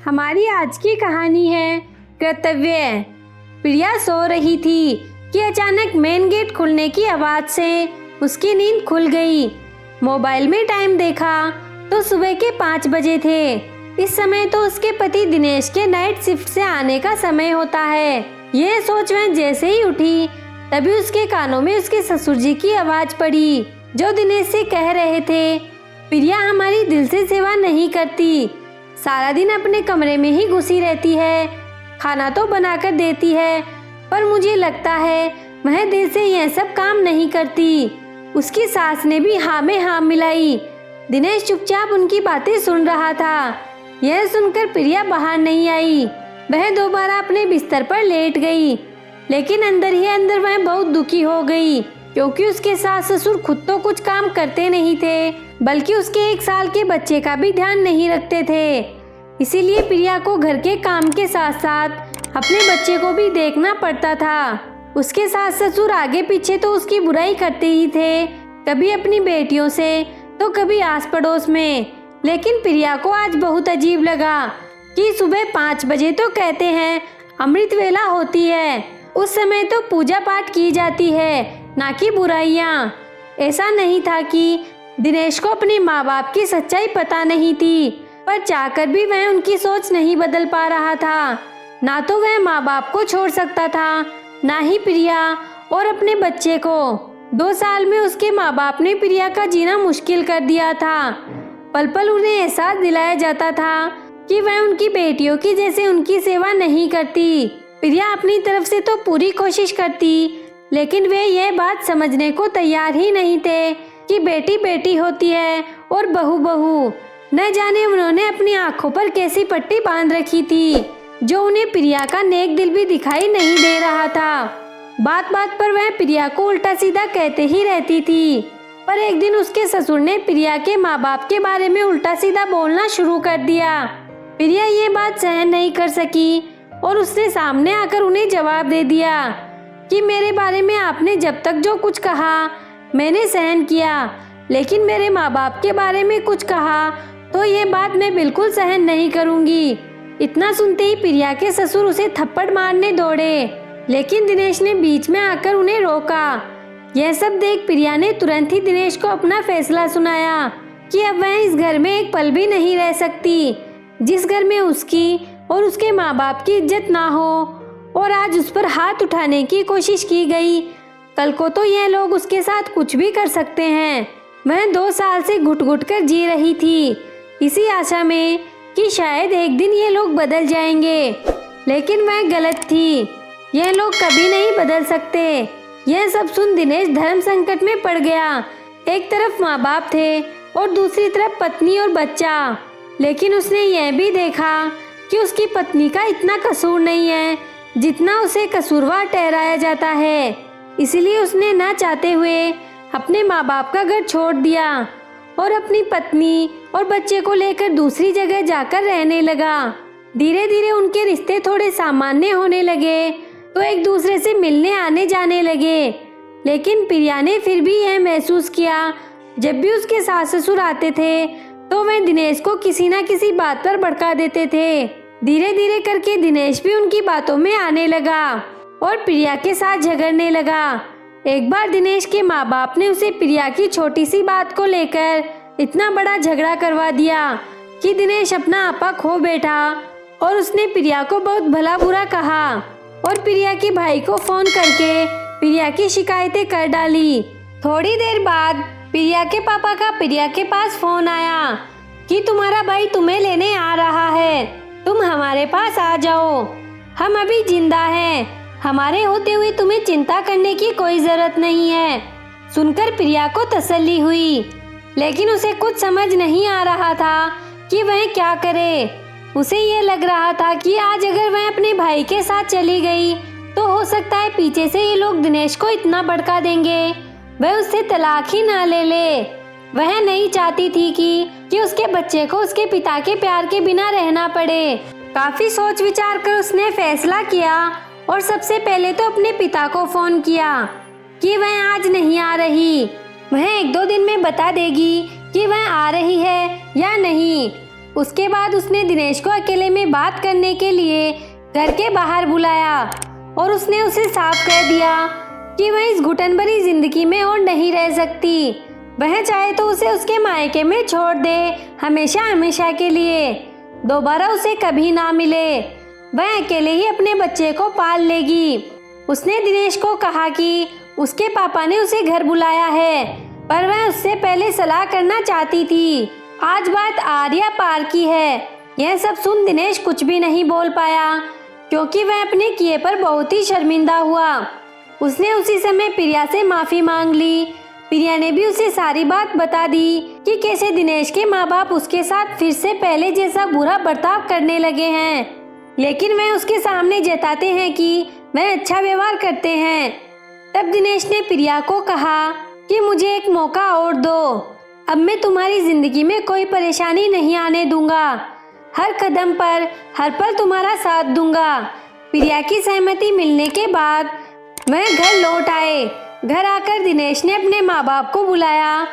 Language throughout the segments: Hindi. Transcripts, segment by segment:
हमारी आज की कहानी है कर्तव्य। प्रिया सो रही थी कि अचानक मेन गेट खुलने की आवाज से उसकी नींद खुल गई। मोबाइल में टाइम देखा तो सुबह के 5 बजे थे। इस समय तो उसके पति दिनेश के नाइट शिफ्ट से आने का समय होता है। यह सोच वह जैसे ही उठी तभी उसके कानों में उसके ससुर जी की आवाज पड़ी, जो दिनेश से कह रहे थे, प्रिया हमारी दिल से सेवा नहीं करती, सारा दिन अपने कमरे में ही घुसी रहती है। खाना तो बनाकर देती है पर मुझे लगता है वह दिल से यह सब काम नहीं करती। उसकी सास ने भी हाँ में हाँ मिलाई। दिनेश चुपचाप उनकी बातें सुन रहा था। यह सुनकर प्रिया बाहर नहीं आई। वह दोबारा अपने बिस्तर पर लेट गई, लेकिन अंदर ही अंदर वह बहुत दुखी हो गई, क्योंकि उसके सास ससुर खुद तो कुछ काम करते नहीं थे, बल्कि उसके 1 साल के बच्चे का भी ध्यान नहीं रखते थे। इसीलिए प्रिया को घर के काम के साथ साथ अपने बच्चे को भी देखना पड़ता था। उसके सास ससुर आगे पीछे तो उसकी बुराई करते ही थे, कभी अपनी बेटियों से तो कभी आस पड़ोस में। लेकिन प्रिया को आज बहुत अजीब लगा कि सुबह 5 बजे तो कहते हैं अमृत वेला होती है, उस समय तो पूजा पाठ की जाती है, ना कि बुराइयाँ। ऐसा नहीं था कि दिनेश को अपने माँ बाप की सच्चाई पता नहीं थी, पर चाहकर भी वह उनकी सोच नहीं बदल पा रहा था। ना तो वह माँ बाप को छोड़ सकता था, ना ही प्रिया और अपने बच्चे को। 2 साल में उसके माँ बाप ने प्रिया का जीना मुश्किल कर दिया था। पल पल उन्हें एहसास दिलाया जाता था कि वह उनकी बेटियों की जैसे उनकी सेवा नहीं करती। प्रिया अपनी तरफ से तो पूरी कोशिश करती, लेकिन वे यह बात समझने को तैयार ही नहीं थे कि बेटी बेटी होती है और बहू बहू। न जाने उन्होंने अपनी आंखों पर कैसी पट्टी बांध रखी थी, जो उन्हें प्रिया का नेक दिल भी दिखाई नहीं दे रहा था। बात बात पर वह प्रिया को उल्टा सीधा कहते ही रहती थी। पर एक दिन उसके ससुर ने प्रिया के माँ बाप के बारे में उल्टा सीधा बोलना शुरू कर दिया। प्रिया ये बात सहन नहीं कर सकी और उसने सामने आकर उन्हें जवाब दे दिया कि मेरे बारे में आपने जब तक जो कुछ कहा मैंने सहन किया, लेकिन मेरे माँ बाप के बारे में कुछ कहा तो ये बात मैं बिल्कुल सहन नहीं करूँगी। इतना सुनते ही प्रिया के ससुर उसे थप्पड़ मारने दौड़े, लेकिन दिनेश ने बीच में आकर उन्हें रोका। यह सब देख प्रिया ने तुरंत ही दिनेश को अपना फैसला सुनाया कि अब वह इस घर में एक पल भी नहीं रह सकती, जिस घर में उसकी और उसके माँ बाप की इज्जत ना हो। और आज उस पर हाथ उठाने की कोशिश की गई, कल को तो यह लोग उसके साथ कुछ भी कर सकते हैं। वह 2 साल से घुट घुट कर जी रही थी, इसी आशा में कि शायद एक दिन ये लोग बदल जाएंगे, लेकिन वह गलत थी। यह लोग कभी नहीं बदल सकते। यह सब सुन दिनेश धर्म संकट में पड़ गया। एक तरफ माँ बाप थे और दूसरी तरफ पत्नी और बच्चा, लेकिन उसने यह भी देखा कि उसकी पत्नी का इतना कसूर नहीं है जितना उसे कसूरवार ठहराया जाता है। इसलिए उसने ना चाहते हुए अपने माँ बाप का घर छोड़ दिया और अपनी पत्नी और बच्चे को लेकर दूसरी जगह जाकर रहने लगा। धीरे धीरे उनके रिश्ते थोड़े सामान्य होने लगे तो एक दूसरे से मिलने आने जाने लगे। लेकिन प्रिया ने फिर भी यह महसूस किया, जब भी उसके सास ससुर आते थे तो वह दिनेश को किसी न किसी बात पर भड़का देते थे। धीरे धीरे करके दिनेश भी उनकी बातों में आने लगा और प्रिया के साथ झगड़ने लगा। एक बार दिनेश के माँ बाप ने उसे प्रिया की छोटी सी बात को लेकर इतना बड़ा झगड़ा करवा दिया कि दिनेश अपना आपा खो बैठा और उसने प्रिया को बहुत भला बुरा कहा और प्रिया के भाई को फोन करके प्रिया की शिकायतें कर डाली। थोड़ी देर बाद प्रिया के पापा का प्रिया के पास फोन आया कि तुम्हारा भाई तुम्हें लेने आ रहा है, तुम हमारे पास आ जाओ, हम अभी जिंदा हैं, हमारे होते हुए तुम्हें चिंता करने की कोई जरूरत नहीं है। सुनकर प्रिया को तसल्ली हुई, लेकिन उसे कुछ समझ नहीं आ रहा था कि वह क्या करे। उसे ये लग रहा था कि आज अगर वह अपने भाई के साथ चली गई तो हो सकता है पीछे से ये लोग दिनेश को इतना भड़का देंगे वह उससे तलाक ही ना ले ले। वह नहीं चाहती थी कि उसके बच्चे को उसके पिता के प्यार के बिना रहना पड़े। काफी सोच विचार कर उसने फैसला किया और सबसे पहले तो अपने पिता को फोन किया कि वह आज नहीं आ रही। वह 1-2 दिन में बता देगी कि वह आ रही है या नहीं। उसके बाद उसने दिनेश को अकेले में बात करने के लिए घर के बाहर बुलाया और उसने उसे साफ कर दिया कि वह इस घुटन भरी जिंदगी में और नहीं रह सकती। वह चाहे तो उसे उसके मायके में छोड़ दे, हमेशा हमेशा के लिए, दोबारा उसे कभी ना मिले। वह अकेले ही अपने बच्चे को पाल लेगी। उसने दिनेश को कहा कि उसके पापा ने उसे घर बुलाया है, पर वह उससे पहले सलाह करना चाहती थी। आज बात आर या पार की है। यह सब सुन दिनेश कुछ भी नहीं बोल पाया, क्योंकि वह अपने किए पर बहुत ही शर्मिंदा हुआ। उसने उसी समय प्रिया से माफी मांग ली। प्रिया ने भी उसे सारी बात बता दी कि कैसे दिनेश के माँ बाप उसके साथ फिर से पहले जैसा बुरा बर्ताव करने लगे हैं, लेकिन वह उसके सामने जताते हैं कि वह अच्छा व्यवहार करते हैं। तब दिनेश ने प्रिया को कहा कि मुझे एक मौका और दो, अब मैं तुम्हारी जिंदगी में कोई परेशानी नहीं आने दूंगा, हर कदम पर हर पल तुम्हारा साथ दूंगा। प्रिया की सहमति मिलने के बाद वह घर लौट आए। घर आकर दिनेश ने अपने माँ बाप को बुलाया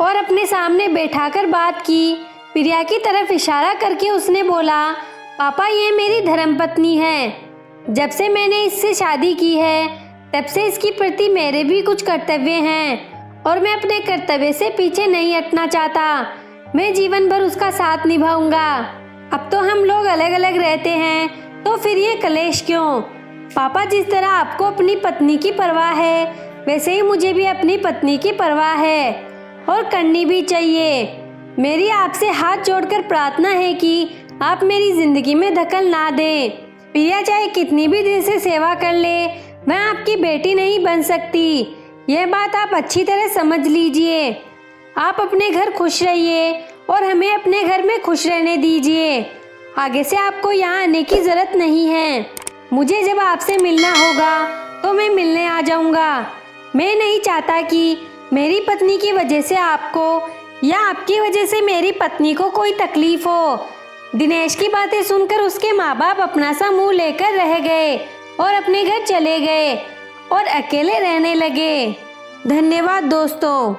और अपने सामने बैठाकर बात की। प्रिया की तरफ इशारा करके उसने बोला, पापा ये मेरी धर्मपत्नी है। जब से मैंने इससे शादी की है तब से इसके प्रति मेरे भी कुछ कर्तव्य हैं और मैं अपने कर्तव्य से पीछे नहीं हटना चाहता। मैं जीवन भर उसका साथ निभाऊंगा। अब तो हम लोग अलग अलग रहते हैं, तो फिर ये कलेश क्यों? पापा, जिस तरह आपको अपनी पत्नी की परवाह है, वैसे ही मुझे भी अपनी पत्नी की परवाह है और करनी भी चाहिए। मेरी आपसे हाथ जोड़कर प्रार्थना है कि आप मेरी जिंदगी में दखल ना दें। प्रिया चाहे कितनी भी दिल से सेवा कर ले, वह आपकी बेटी नहीं बन सकती। यह बात आप अच्छी तरह समझ लीजिए। आप अपने घर खुश रहिए और हमें अपने घर में खुश रहने दीजिए। आगे से आपको यहाँ आने की जरूरत नहीं है। मुझे जब आपसे मिलना होगा तो मैं मिलने आ जाऊँगा। मैं नहीं चाहता कि मेरी पत्नी की वजह से आपको या आपकी वजह से मेरी पत्नी को कोई तकलीफ हो। दिनेश की बातें सुनकर उसके माँ बाप अपना सा मुंह लेकर रह गए और अपने घर चले गए और अकेले रहने लगे। धन्यवाद दोस्तों।